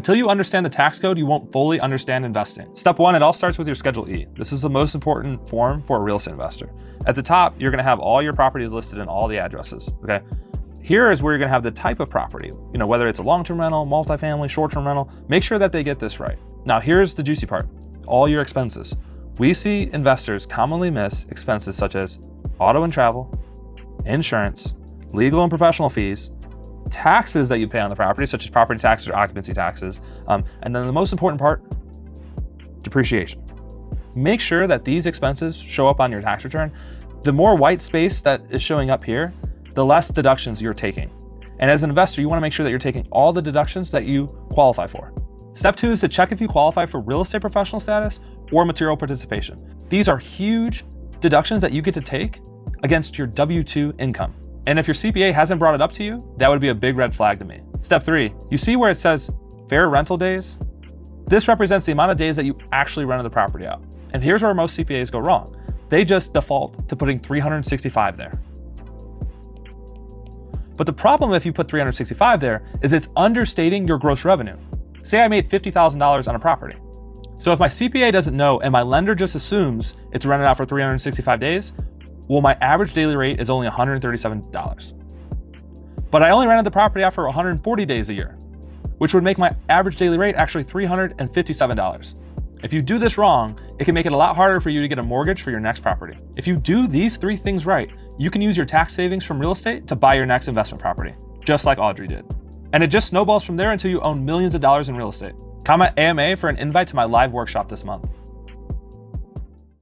Until you understand the tax code, you won't fully understand investing. Step 1, it all starts with your Schedule E. This is the most important form for a real estate investor. At the top, you're gonna have all your properties listed and all the addresses, okay? Here is where you're gonna have the type of property, whether it's a long-term rental, multifamily, short-term rental. Make sure that they get this right. Now, here's the juicy part, all your expenses. We see investors commonly miss expenses such as auto and travel, insurance, legal and professional fees, taxes that you pay on the property, such as property taxes or occupancy taxes, and then the most important part, depreciation. Make sure that these expenses show up on your tax return. The more white space that is showing up here, the less deductions you're taking. And as an investor, you wanna make sure that you're taking all the deductions that you qualify for. Step 2 is to check if you qualify for real estate professional status or material participation. These are huge deductions that you get to take against your W-2 income. And if your CPA hasn't brought it up to you, that would be a big red flag to me. Step 3, you see where it says fair rental days? This represents the amount of days that you actually rented the property out. And here's where most CPAs go wrong. They just default to putting 365 there. But the problem if you put 365 there is it's understating your gross revenue. Say I made $50,000 on a property. So if my CPA doesn't know and my lender just assumes it's rented out for 365 days, well, my average daily rate is only $137. But I only rented the property out for 140 days a year, which would make my average daily rate actually $357. If you do this wrong, it can make it a lot harder for you to get a mortgage for your next property. If you do these 3 things right, you can use your tax savings from real estate to buy your next investment property, just like Audrey did. And it just snowballs from there until you own millions of dollars in real estate. Comment AMA for an invite to my live workshop this month.